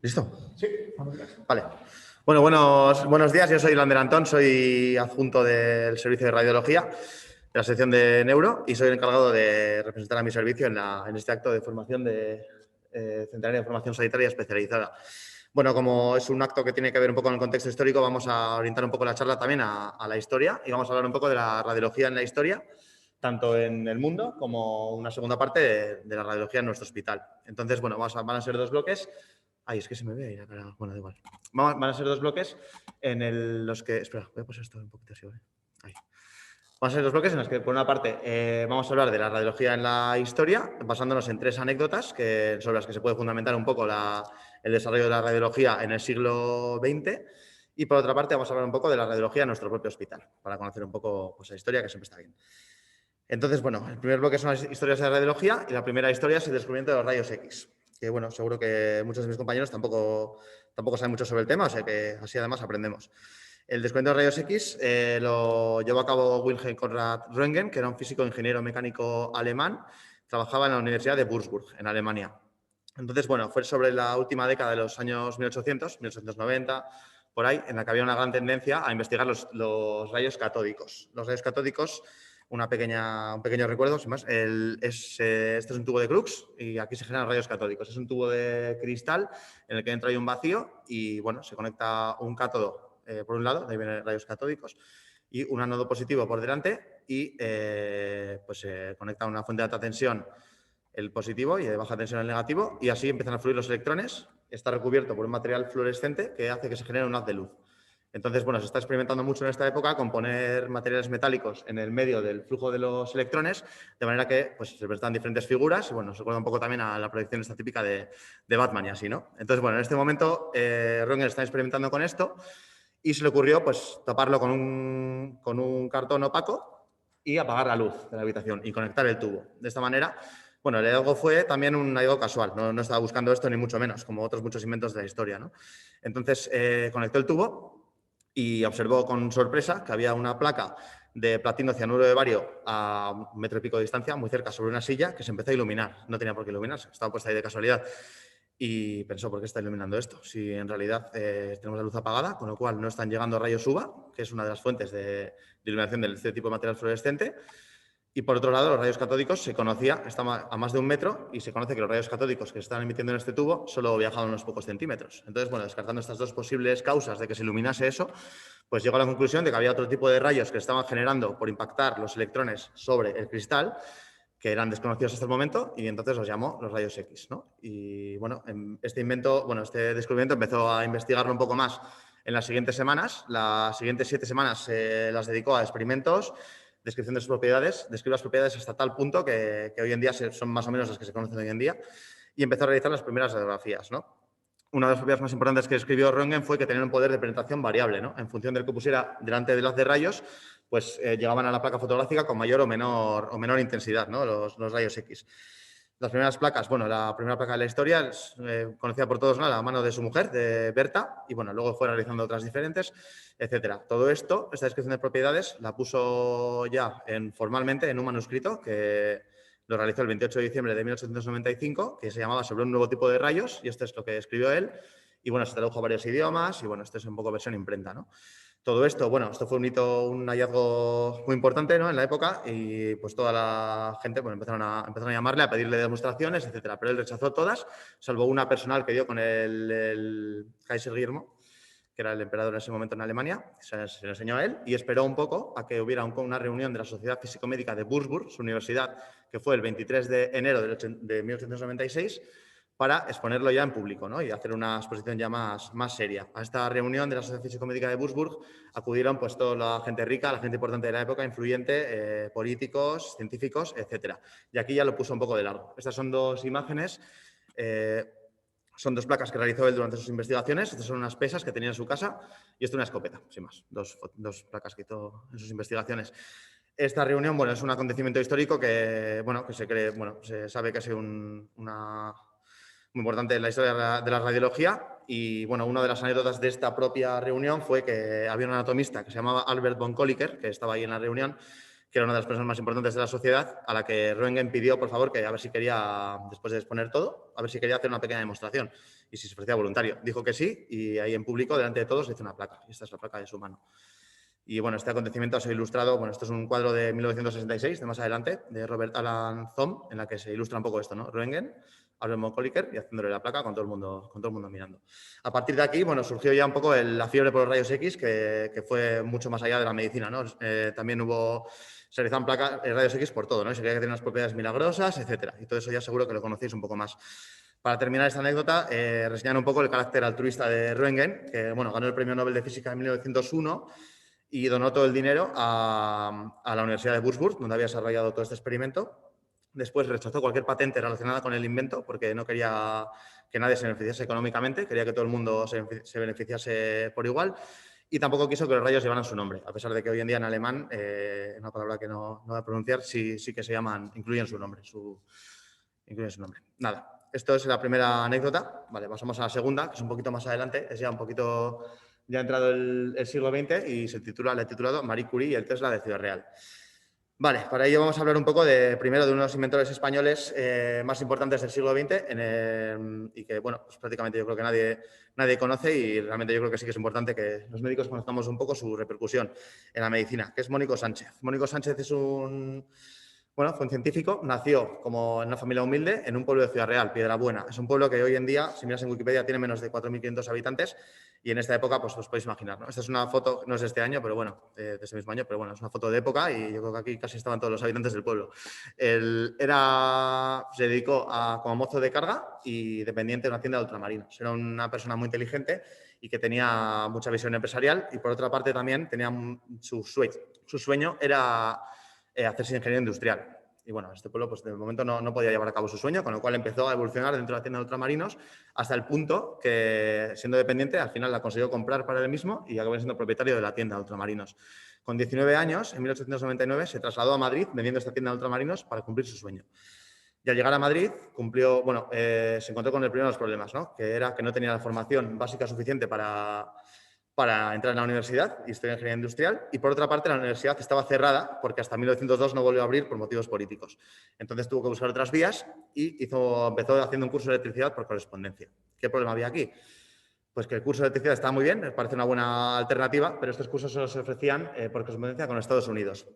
¿Listo? Sí, cuando quieras. Vale. Bueno, buenos días. Yo soy Lander Antón, soy adjunto del servicio de radiología de la sección de Neuro y soy el encargado de representar a mi servicio en este acto de formación de Centenario de Formación Sanitaria Especializada. Bueno, como es un acto que tiene que ver un poco con el contexto histórico, vamos a orientar un poco la charla también a la historia y vamos a hablar un poco de la radiología en la historia, tanto en el mundo como una segunda parte de la radiología en nuestro hospital. Entonces, bueno, van a ser dos bloques. Ay, es que se me ve ahí la cara. Bueno, da igual. Van a ser dos bloques en los que... Espera, voy a poner esto un poquito así, ¿vale? Ahí. Van a ser dos bloques en los que, por una parte, vamos a hablar de la radiología en la historia, basándonos en tres anécdotas sobre las que se puede fundamentar un poco el desarrollo de la radiología en el siglo XX. Y, por otra parte, vamos a hablar un poco de la radiología en nuestro propio hospital, para conocer un poco pues, la historia, que siempre está bien. Entonces, bueno, el primer bloque son las historias de la radiología y la primera historia es el descubrimiento de los rayos X. Que, bueno, seguro que muchos de mis compañeros tampoco saben mucho sobre el tema, o sea que así además aprendemos. El descubrimiento de rayos X lo llevó a cabo Wilhelm Conrad Röntgen, que era un físico ingeniero mecánico alemán, trabajaba en la Universidad de Würzburg, en Alemania. Entonces, bueno, fue sobre la última década de los años 1800, 1890, por ahí, en la que había una gran tendencia a investigar los rayos catódicos. Los rayos catódicos, un pequeño recuerdo, sin más, este es un tubo de Crookes y aquí se generan rayos catódicos. Es un tubo de cristal en el que dentro hay un vacío y, bueno, se conecta un cátodo por un lado, de ahí vienen rayos catódicos, y un ánodo positivo por delante y pues se conecta una fuente de alta tensión el positivo y de baja tensión el negativo y así empiezan a fluir los electrones. Está recubierto por un material fluorescente que hace que se genere un haz de luz. Entonces, bueno, se está experimentando mucho en esta época con poner materiales metálicos en el medio del flujo de los electrones, de manera que pues, se presentan diferentes figuras y, bueno, se recuerda un poco también a la proyección esta típica de Batman y así, ¿no? Entonces, bueno, en este momento Röntgen está experimentando con esto y se le ocurrió pues taparlo con un cartón opaco y apagar la luz de la habitación y conectar el tubo. De esta manera, bueno, el hallazgo fue también un hallazgo casual, no estaba buscando esto ni mucho menos, como otros muchos inventos de la historia, ¿no? Entonces, conectó el tubo y observó con sorpresa que había una placa de platino cianuro de bario a 1,5 metros de distancia, muy cerca, sobre una silla, que se empezó a iluminar. No tenía por qué iluminarse, estaba puesta ahí de casualidad. Y pensó, ¿por qué está iluminando esto? Si en realidad tenemos la luz apagada, con lo cual no están llegando rayos UVA, que es una de las fuentes de iluminación de este tipo de material fluorescente. Y por otro lado, los rayos catódicos se conocía, está a más de 1 metro, y se conoce que los rayos catódicos que se están emitiendo en este tubo solo viajaban unos pocos centímetros. Entonces, bueno, descartando estas dos posibles causas de que se iluminase eso, pues llegó a la conclusión de que había otro tipo de rayos que estaban generando por impactar los electrones sobre el cristal, que eran desconocidos hasta el momento, y entonces los llamó los rayos X, ¿no? Y bueno, este descubrimiento empezó a investigarlo un poco más en las siguientes semanas. Las siguientes 7 semanas las dedicó a experimentos, descripción de sus propiedades, describe las propiedades hasta tal punto que hoy en día son más o menos las que se conocen hoy en día, y empezó a realizar las primeras radiografías, ¿no? Una de las propiedades más importantes que escribió Röntgen fue que tenían un poder de penetración variable, ¿no? En función del que pusiera delante del haz de rayos, pues llegaban a la placa fotográfica con mayor o menor intensidad, ¿no? Los rayos X. Las primeras placas, bueno, la primera placa de la historia es conocida por todos, ¿no? La mano de su mujer, de Berta, y bueno, luego fue realizando otras diferentes, etcétera. Todo esto, esta descripción de propiedades, la puso ya formalmente en un manuscrito que lo realizó el 28 de diciembre de 1895, que se llamaba Sobre un nuevo tipo de rayos, y esto es lo que escribió él. Y bueno, se tradujo a varios idiomas, y bueno, esto es un poco versión imprenta, ¿no? Todo esto, bueno, esto fue un hallazgo muy importante, ¿no? En la época, y pues toda la gente pues, empezaron a llamarle, a pedirle demostraciones, etcétera. Pero él rechazó todas, salvo una personal que dio con el Kaiser Guillermo, que era el emperador en ese momento en Alemania, se lo enseñó a él y esperó un poco a que hubiera una reunión de la Sociedad Físico-Médica de Würzburg, su universidad, que fue el 23 de enero de 1896, para exponerlo ya en público, ¿no? Y hacer una exposición ya más seria. A esta reunión de la Sociedad Físico-Médica de Würzburg acudieron pues toda la gente rica, la gente importante de la época, influyente, políticos, científicos, etcétera. Y aquí ya lo puso un poco de largo. Estas son dos imágenes. Son dos placas que realizó él durante sus investigaciones. Estas son unas pesas que tenía en su casa y esto una escopeta, sin más. Dos placas que hizo en sus investigaciones. Esta reunión, bueno, es un acontecimiento histórico que, bueno, que se cree, bueno, se sabe que ha sido una muy importante en la historia de la radiología. Y, bueno, una de las anécdotas de esta propia reunión fue que había un anatomista que se llamaba Albert von Kolliker, que estaba ahí en la reunión, que era una de las personas más importantes de la sociedad, a la que Röntgen pidió, por favor, que a ver si quería, después de exponer todo, a ver si quería hacer una pequeña demostración y si se ofrecía voluntario. Dijo que sí y ahí en público, delante de todos, le hizo una placa. Y esta es la placa de su mano. Y bueno, este acontecimiento ha sido ilustrado, bueno, esto es un cuadro de 1966, de más adelante, de Robert Alan Thom, en la que se ilustra un poco esto, ¿no? Röntgen, Alfred Colliker y haciéndole la placa con todo el mundo mirando. A partir de aquí, bueno, surgió ya un poco la fiebre por los rayos X, que fue mucho más allá de la medicina, ¿no? También se realizaban placas, rayos X por todo, ¿no? Y se creía que tenía unas propiedades milagrosas, etcétera. Y todo eso ya seguro que lo conocéis un poco más. Para terminar esta anécdota, reseñar un poco el carácter altruista de Röntgen, que, bueno, ganó el Premio Nobel de Física en 1901 y donó todo el dinero a la Universidad de Würzburg, donde había desarrollado todo este experimento. Después rechazó cualquier patente relacionada con el invento porque no quería que nadie se beneficiase económicamente, quería que todo el mundo se beneficiase por igual y tampoco quiso que los rayos llevaran su nombre, a pesar de que hoy en día en alemán, una palabra que no voy a pronunciar, sí que se llaman, incluyen su nombre. Nada, esto es la primera anécdota. Vale, pasamos a la segunda, que es un poquito más adelante, es ya un poquito... Ya ha entrado el siglo XX y le he titulado Marie Curie y el Tesla de Ciudad Real. Vale, para ello vamos a hablar un poco primero de uno de los inventores españoles más importantes del siglo XX y que, bueno, pues prácticamente yo creo que nadie conoce y realmente yo creo que sí que es importante que los médicos conozcamos un poco su repercusión en la medicina, que es Mónico Sánchez. Mónico Sánchez fue un científico, nació como en una familia humilde en un pueblo de Ciudad Real, Piedrabuena. Es un pueblo que hoy en día, si miras en Wikipedia, tiene menos de 4.500 habitantes y en esta época, pues os podéis imaginar, ¿no? Esta es una foto, no es de este año, pero bueno, de este mismo año, pero bueno, es una foto de época y yo creo que aquí casi estaban todos los habitantes del pueblo. Se dedicó como mozo de carga y dependiente de una tienda de ultramarinos. Era una persona muy inteligente y que tenía mucha visión empresarial y por otra parte también tenía su sueño era hacerse ingeniero industrial. Y bueno, este pueblo pues de momento no podía llevar a cabo su sueño, con lo cual empezó a evolucionar dentro de la tienda de ultramarinos hasta el punto que, siendo dependiente, al final la consiguió comprar para él mismo y acabó siendo propietario de la tienda de ultramarinos. Con 19 años, en 1899, se trasladó a Madrid vendiendo esta tienda de ultramarinos para cumplir su sueño. Y al llegar a Madrid, se encontró con el primero de los problemas, ¿no? Que era que no tenía la formación básica suficiente para entrar en la universidad y estudiar ingeniería industrial. Y por otra parte, la universidad estaba cerrada porque hasta 1902 no volvió a abrir por motivos políticos. Entonces tuvo que buscar otras vías y empezó haciendo un curso de electricidad por correspondencia. ¿Qué problema había aquí? Pues que el curso de electricidad estaba muy bien, me parece una buena alternativa, pero estos cursos solo se ofrecían por correspondencia con Estados Unidos.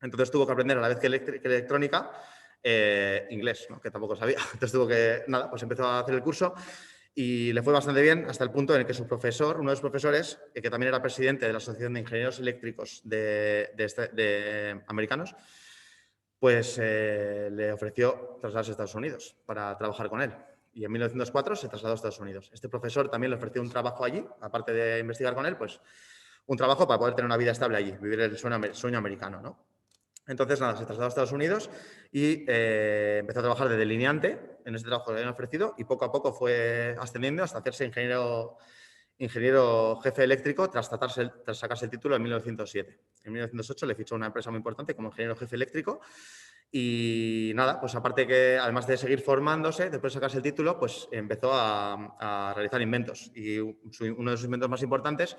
Entonces tuvo que aprender a la vez que electrónica inglés, ¿no? Que tampoco sabía. Entonces pues empezó a hacer el curso y le fue bastante bien hasta el punto en el que su profesor, uno de los profesores, que también era presidente de la Asociación de Ingenieros Eléctricos de americanos, pues le ofreció trasladarse a Estados Unidos para trabajar con él. Y en 1904 se trasladó a Estados Unidos. Este profesor también le ofreció un trabajo allí, aparte de investigar con él, pues un trabajo para poder tener una vida estable allí, vivir el sueño americano, ¿no? Entonces, nada, se trasladó a Estados Unidos y empezó a trabajar de delineante en este trabajo que le habían ofrecido y poco a poco fue ascendiendo hasta hacerse ingeniero jefe eléctrico tras sacarse el título en 1907. En 1908 le fichó una empresa muy importante como ingeniero jefe eléctrico y nada, pues aparte que además de seguir formándose, después de sacarse el título, pues empezó a realizar inventos y uno de sus inventos más importantes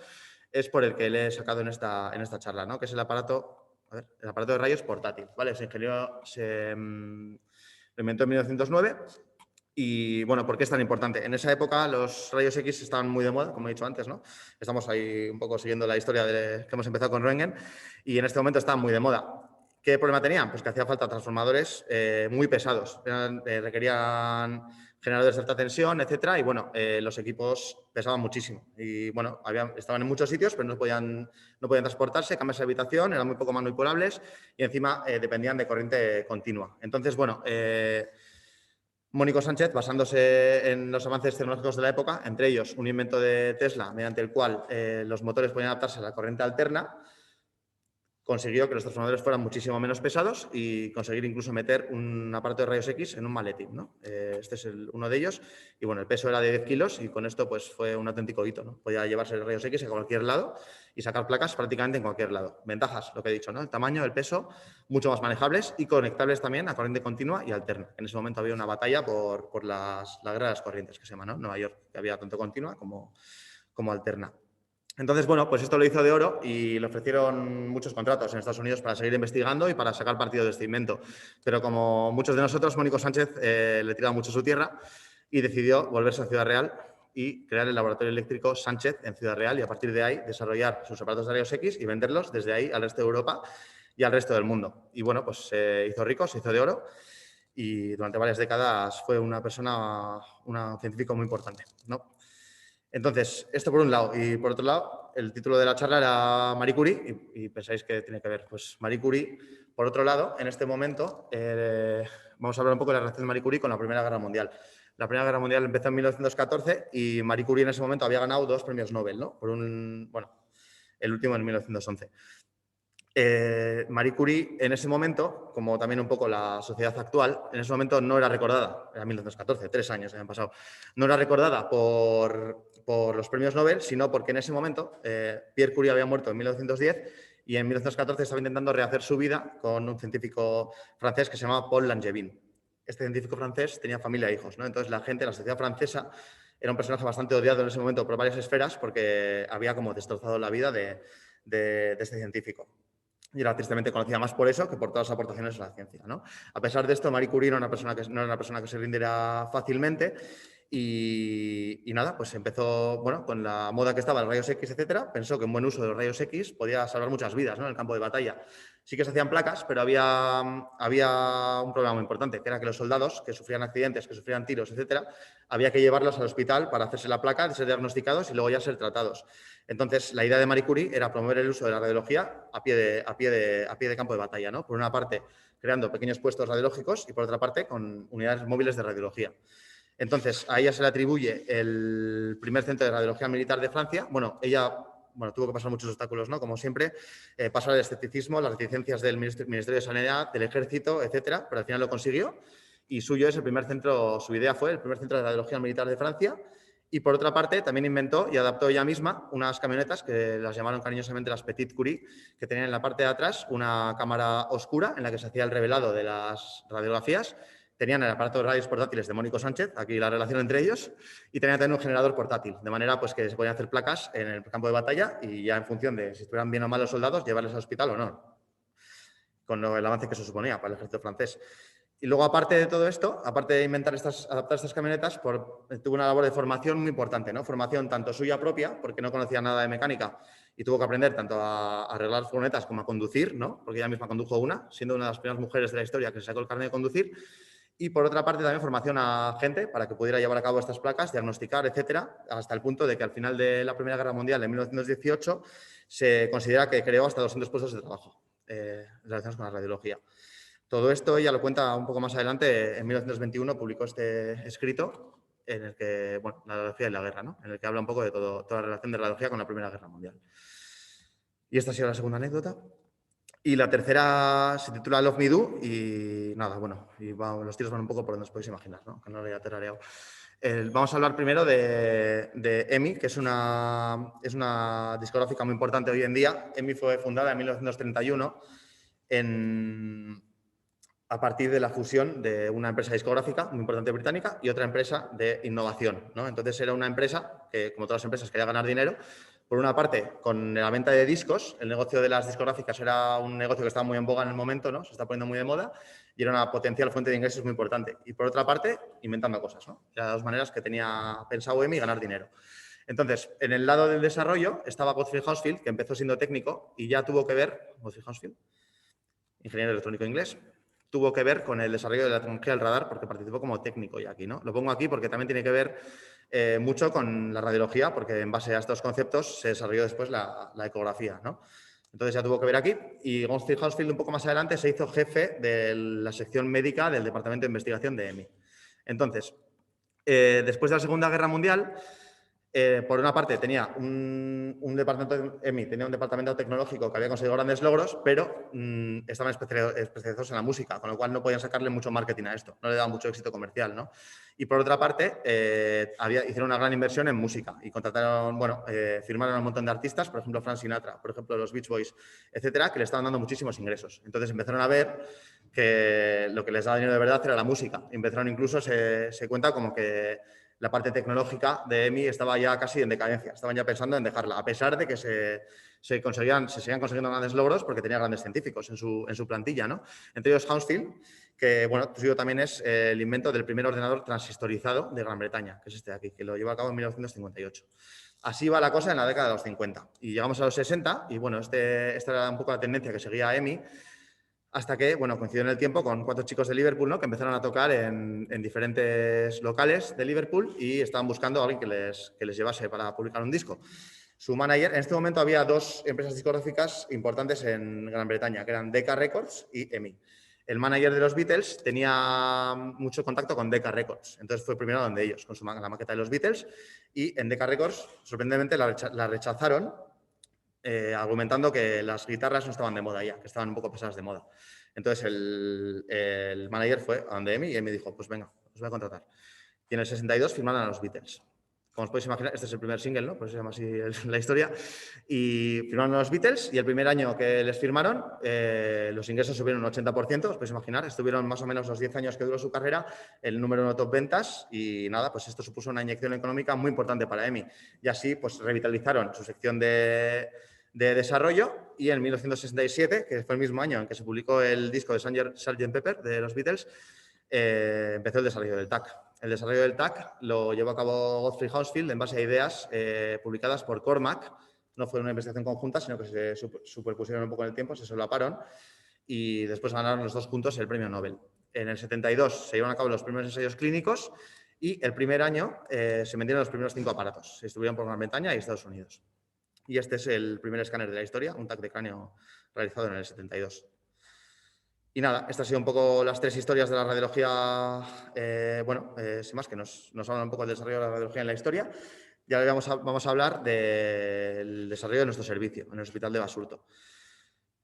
es por el que le he sacado en esta charla, ¿no? Que es el aparato de rayos portátil, ¿vale? Lo inventó en 1909 y, bueno, ¿por qué es tan importante? En esa época los rayos X estaban muy de moda, como he dicho antes, ¿no? Estamos ahí un poco siguiendo la historia que hemos empezado con Röntgen y en este momento estaban muy de moda. ¿Qué problema tenían? Pues que hacía falta transformadores muy pesados, requerían generadores de alta tensión, etcétera, y bueno, los equipos pesaban muchísimo y bueno, estaban en muchos sitios, pero no podían transportarse, cambiarse de habitación, eran muy poco manipulables y encima dependían de corriente continua. Entonces, bueno, Mónico Sánchez, basándose en los avances tecnológicos de la época, entre ellos un invento de Tesla mediante el cual los motores podían adaptarse a la corriente alterna, consiguió que los transformadores fueran muchísimo menos pesados y conseguir incluso meter un aparato de rayos X en un maletín, ¿no? Este es uno de ellos y bueno, el peso era de 10 kilos y con esto pues fue un auténtico hito, ¿no? Podía llevarse rayos X a cualquier lado y sacar placas prácticamente en cualquier lado. Ventajas, lo que he dicho, ¿no? El tamaño, el peso, mucho más manejables y conectables también a corriente continua y alterna. En ese momento había una batalla por la guerra de las corrientes, que se llama, ¿no? Nueva York, que había tanto continua como alterna. Entonces, bueno, pues esto lo hizo de oro y le ofrecieron muchos contratos en Estados Unidos para seguir investigando y para sacar partido de este invento. Pero como muchos de nosotros, Mónico Sánchez le tiraba mucho su tierra y decidió volverse a Ciudad Real y crear el laboratorio eléctrico Sánchez en Ciudad Real y a partir de ahí desarrollar sus aparatos de rayos X y venderlos desde ahí al resto de Europa y al resto del mundo. Y bueno, pues se hizo rico, se hizo de oro y durante varias décadas fue una persona, un científico muy importante, ¿no? Entonces, esto por un lado. Y por otro lado, el título de la charla era Marie Curie y pensáis que tiene que ver. Pues Marie Curie, por otro lado, en este momento, vamos a hablar un poco de la relación de Marie Curie con la Primera Guerra Mundial. La Primera Guerra Mundial empezó en 1914 y Marie Curie en ese momento había ganado 2 premios Nobel, ¿no? Bueno, el último en 1911. Marie Curie en ese momento, como también un poco la sociedad actual, en ese momento no era recordada, era 1914, 3 años habían pasado, no era recordada por los premios Nobel, sino porque en ese momento Pierre Curie había muerto en 1910 y en 1914 estaba intentando rehacer su vida con un científico francés que se llamaba Paul Langevin. Este científico francés tenía familia e hijos, ¿no? Entonces la gente, la sociedad francesa, era un personaje bastante odiado en ese momento por varias esferas porque había como destrozado la vida de este científico. Y era tristemente conocida más por eso que por todas las aportaciones a la ciencia, ¿no? A pesar de esto, Marie Curie no era una persona que se rindiera fácilmente y nada, pues empezó, bueno, con la moda que estaba, los rayos X, etcétera, pensó que un buen uso de los rayos X podía salvar muchas vidas, ¿no? En el campo de batalla. Sí que se hacían placas, pero había un problema muy importante, que era que los soldados que sufrían accidentes, que sufrían tiros, etcétera, había que llevarlos al hospital para hacerse la placa, ser diagnosticados y luego ya ser tratados. Entonces, la idea de Marie Curie era promover el uso de la radiología a pie de campo de batalla, ¿no? Por una parte, creando pequeños puestos radiológicos y por otra parte, con unidades móviles de radiología. Entonces, a ella se le atribuye el primer centro de radiología militar de Francia. Bueno, ella tuvo que pasar muchos obstáculos, ¿no? Como siempre, pasar el escepticismo, las reticencias del Ministerio de Sanidad, del Ejército, etcétera, pero al final lo consiguió y suyo es el primer centro, su idea fue el primer centro de radiología militar de Francia. Y por otra parte, también inventó y adaptó ella misma unas camionetas que las llamaron cariñosamente las Petit Curie, que tenían en la parte de atrás una cámara oscura en la que se hacía el revelado de las radiografías. Tenían el aparato de radios portátiles de Mónico Sánchez, aquí la relación entre ellos, y tenían también un generador portátil, de manera pues, que se podían hacer placas en el campo de batalla y ya en función de si estuvieran bien o mal los soldados, llevarles al hospital o no, con el avance que eso suponía para el ejército francés. Y luego, aparte de todo esto, aparte de adaptar estas camionetas, tuvo una labor de formación muy importante, ¿no? Formación tanto suya propia, porque no conocía nada de mecánica y tuvo que aprender tanto a arreglar furgonetas como a conducir, ¿no? Porque ella misma condujo una, siendo una de las primeras mujeres de la historia que se sacó el carnet de conducir. Y por otra parte, también formación a gente para que pudiera llevar a cabo estas placas, diagnosticar, etcétera, hasta el punto de que al final de la Primera Guerra Mundial, en 1918, se considera que creó hasta 200 puestos de trabajo relacionados con la radiología. Todo esto ella lo cuenta un poco más adelante. En 1921 publicó este escrito en el que, bueno, la radiología y la guerra, ¿no? En el que habla un poco de toda la relación de la radiología con la Primera Guerra Mundial. Y esta ha sido la segunda anécdota. Y la tercera se titula Love Me Do y nada, bueno, los tiros van un poco por donde os podéis imaginar, ¿no? Que no lo haya terareado. Vamos a hablar primero de EMI, que es una discográfica muy importante hoy en día. EMI fue fundada en 1931 a partir de la fusión de una empresa discográfica muy importante británica y otra empresa de innovación, ¿no? Entonces era una empresa que, como todas las empresas, quería ganar dinero. Por una parte, con la venta de discos, el negocio de las discográficas era un negocio que estaba muy en boga en el momento, ¿no? Se está poniendo muy de moda y era una potencial fuente de ingresos muy importante. Y por otra parte, inventando cosas, ¿no? Eran las dos maneras que tenía pensado EMI ganar dinero. Entonces, en el lado del desarrollo estaba Godfrey Hounsfield, que empezó siendo técnico y ya tuvo que ver, Godfrey Hounsfield, ingeniero electrónico inglés, tuvo que ver con el desarrollo de la tecnología del radar porque participó como técnico ya aquí, ¿no? Lo pongo aquí porque también tiene que ver mucho con la radiología, porque en base a estos conceptos se desarrolló después la ecografía, ¿no? Entonces ya tuvo que ver aquí y Godfrey Hounsfield un poco más adelante se hizo jefe de la sección médica del Departamento de Investigación de EMI. Entonces, después de la Segunda Guerra Mundial, por una parte tenía un departamento EMI, tenía un departamento tecnológico que había conseguido grandes logros, pero estaban especializados en la música, con lo cual no podían sacarle mucho marketing a esto, no le daba mucho éxito comercial, ¿no? Y por otra parte, hicieron una gran inversión en música y contrataron, firmaron a un montón de artistas, por ejemplo, Frank Sinatra, por ejemplo, los Beach Boys, etcétera, que le estaban dando muchísimos ingresos. Entonces empezaron a ver que lo que les daba dinero de verdad era la música. Empezaron incluso, se cuenta como que la parte tecnológica de EMI estaba ya casi en decadencia, estaban ya pensando en dejarla, a pesar de que se seguían consiguiendo grandes logros porque tenía grandes científicos en su plantilla, ¿no? Entre ellos Hounsfield, que bueno, suyo también es el invento del primer ordenador transistorizado de Gran Bretaña, que es este de aquí, que lo llevó a cabo en 1958. Así va la cosa en la década de los 50. Y llegamos a los 60 y bueno, esta era un poco la tendencia que seguía EMI, hasta que, bueno, coincidió en el tiempo con 4 chicos de Liverpool, ¿no? Que empezaron a tocar en diferentes locales de Liverpool y estaban buscando a alguien que les llevase para publicar un disco. Su manager, en este momento había 2 empresas discográficas importantes en Gran Bretaña, que eran Decca Records y EMI. El manager de los Beatles tenía mucho contacto con Decca Records, entonces fue primero donde ellos, con la maqueta de los Beatles, y en Decca Records, sorprendentemente, la rechazaron, argumentando que las guitarras no estaban de moda ya, que estaban un poco pasadas de moda. Entonces el manager fue a donde EMI y EMI dijo, pues venga, os voy a contratar. Y en el 62 firmaron a los Beatles. Como os podéis imaginar, este es el primer single, ¿no? Por eso se llama así la historia. Y firmaron a los Beatles y el primer año que les firmaron, los ingresos subieron un 80%, os podéis imaginar. Estuvieron más o menos los 10 años que duró su carrera, el número 1 top ventas y nada, pues esto supuso una inyección económica muy importante para EMI. Y así, pues revitalizaron su sección de desarrollo y en 1967, que fue el mismo año en que se publicó el disco de Sgt. Pepper de los Beatles, empezó el desarrollo del TAC. El desarrollo del TAC lo llevó a cabo Godfrey Hounsfield en base a ideas publicadas por Cormac. No fue una investigación conjunta, sino que se superpusieron un poco en el tiempo, se solaparon y después ganaron los 2 juntos el premio Nobel. En el 72 se llevaron a cabo los primeros ensayos clínicos y el primer año se vendieron los primeros 5 aparatos. Se distribuyeron por Gran Bretaña y Estados Unidos. Y este es el primer escáner de la historia, un TAC de cráneo realizado en el 72. Y nada, estas han sido un poco las 3 historias de la radiología, sin más, que nos hablan un poco del desarrollo de la radiología en la historia. Y ahora vamos a hablar del desarrollo de nuestro servicio en el Hospital de Basurto.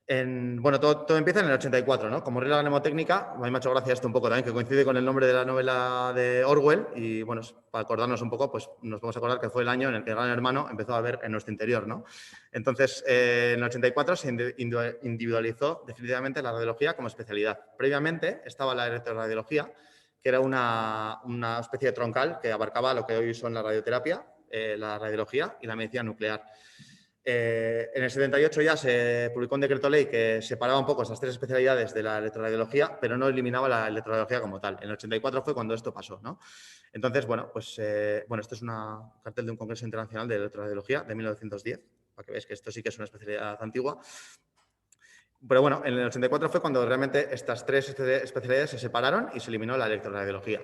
Todo empieza en el 84, ¿no? Como regla mnemotécnica, a mí me ha hecho gracia esto un poco también, que coincide con el nombre de la novela de Orwell y, bueno, para acordarnos un poco, pues nos vamos a acordar que fue el año en el que el Gran Hermano empezó a ver en nuestro interior, ¿no? Entonces, en el 84 se individualizó definitivamente la radiología como especialidad. Previamente estaba la electroradiología, que era una especie de troncal que abarcaba lo que hoy son la radioterapia, la radiología y la medicina nuclear. En el 78 ya se publicó un decreto ley que separaba un poco estas 3 especialidades de la electroradiología, pero no eliminaba la electroradiología como tal. En el 84 fue cuando esto pasó, ¿no? Entonces, esto es un cartel de un congreso internacional de electroradiología de 1910, para que veáis que esto sí que es una especialidad antigua. Pero bueno, en el 84 fue cuando realmente estas 3 especialidades se separaron y se eliminó la electroradiología.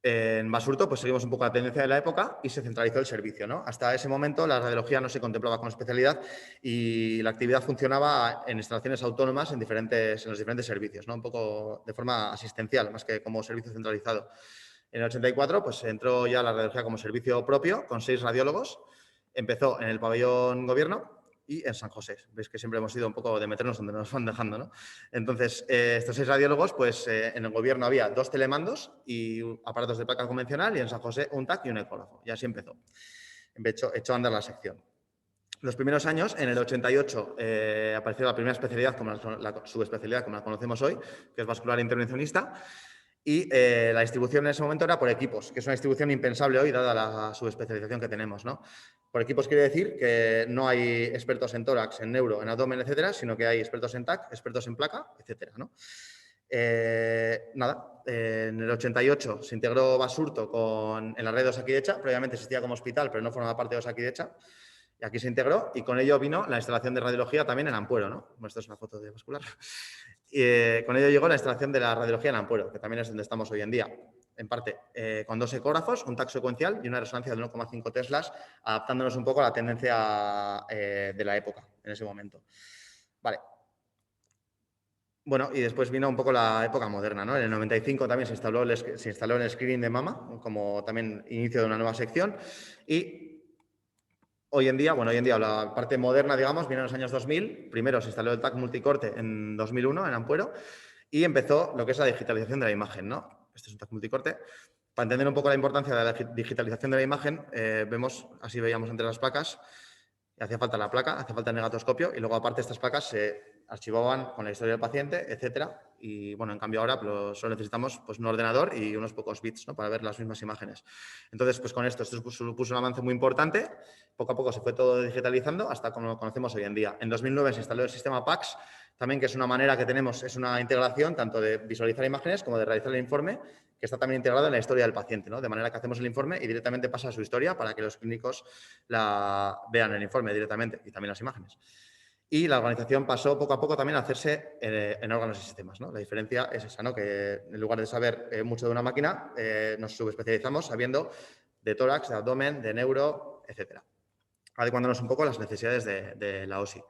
En Basurto, pues seguimos un poco la tendencia de la época y se centralizó el servicio, ¿no? Hasta ese momento la radiología no se contemplaba como especialidad y la actividad funcionaba en instalaciones autónomas en los diferentes servicios, ¿no? Un poco de forma asistencial, más que como servicio centralizado. En el 84 pues entró ya la radiología como servicio propio con 6 radiólogos. Empezó en el pabellón gobierno y en San José. Veis que siempre hemos ido un poco de meternos donde nos van dejando, ¿no? Entonces, estos 6 radiólogos, pues en el gobierno había 2 telemandos y aparatos de placa convencional y en San José un TAC y un ecógrafo. Y así empezó. Echó a andar la sección. Los primeros años, en el 88, apareció la primera especialidad, como la subespecialidad como la conocemos hoy, que es vascular intervencionista. Y la distribución en ese momento era por equipos, que es una distribución impensable hoy, dada la subespecialización que tenemos, ¿no? Por equipos quiere decir que no hay expertos en tórax, en neuro, en abdomen, etcétera, sino que hay expertos en TAC, expertos en placa, etcétera, ¿no? En el 88 se integró Basurto en la red de Osakidecha. Previamente existía como hospital, pero no formaba parte de Osakidecha. Y aquí se integró y con ello vino la instalación de radiología también en Ampuero, ¿no? Bueno, esto es una foto de vascular. Y con ello llegó la instalación de la radiología en Ampuero, que también es donde estamos hoy en día. En parte, con 2 ecógrafos, un TAC secuencial y una resonancia de 1,5 teslas, adaptándonos un poco a la tendencia de la época, en ese momento. Vale. Bueno, y después vino un poco la época moderna, ¿no? En el 95 también se instaló el screening de mama, como también inicio de una nueva sección. Y hoy en día, la parte moderna, digamos, viene en los años 2000. Primero se instaló el TAC multicorte en 2001 en Ampuero y empezó lo que es la digitalización de la imagen, ¿no? Este es un TAC multicorte. Para entender un poco la importancia de la digitalización de la imagen, así veíamos entre las placas, hacía falta la placa, hacía falta el negatoscopio y luego aparte estas placas se archivaban con la historia del paciente, etcétera. Y bueno, en cambio ahora pues, solo necesitamos pues, un ordenador y unos pocos bits, ¿no? Para ver las mismas imágenes. Entonces, pues con esto supuso un avance muy importante. Poco a poco se fue todo digitalizando hasta como lo conocemos hoy en día. En 2009 se instaló el sistema PACS, también que es una manera que tenemos, es una integración tanto de visualizar imágenes como de realizar el informe, que está también integrado en la historia del paciente, ¿no? De manera que hacemos el informe y directamente pasa a su historia para que los clínicos la vean el informe directamente y también las imágenes. Y la organización pasó poco a poco también a hacerse en órganos y sistemas, ¿no? La diferencia es esa, ¿no? Que en lugar de saber mucho de una máquina, nos subespecializamos sabiendo de tórax, de abdomen, de neuro, etcétera, adecuándonos un poco a las necesidades de la OSI.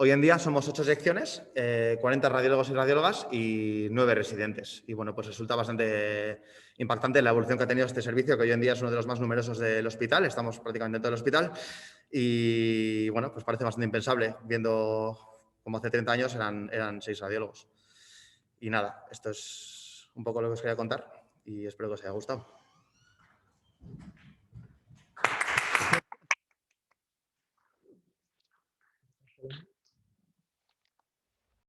Hoy en día somos 8 secciones, 40 radiólogos y radiólogas y 9 residentes. Y bueno, pues resulta bastante impactante la evolución que ha tenido este servicio, que hoy en día es uno de los más numerosos del hospital. Estamos prácticamente en todo el hospital. Y bueno, pues parece bastante impensable, viendo como hace 30 años eran 6 radiólogos. Y nada, esto es un poco lo que os quería contar y espero que os haya gustado.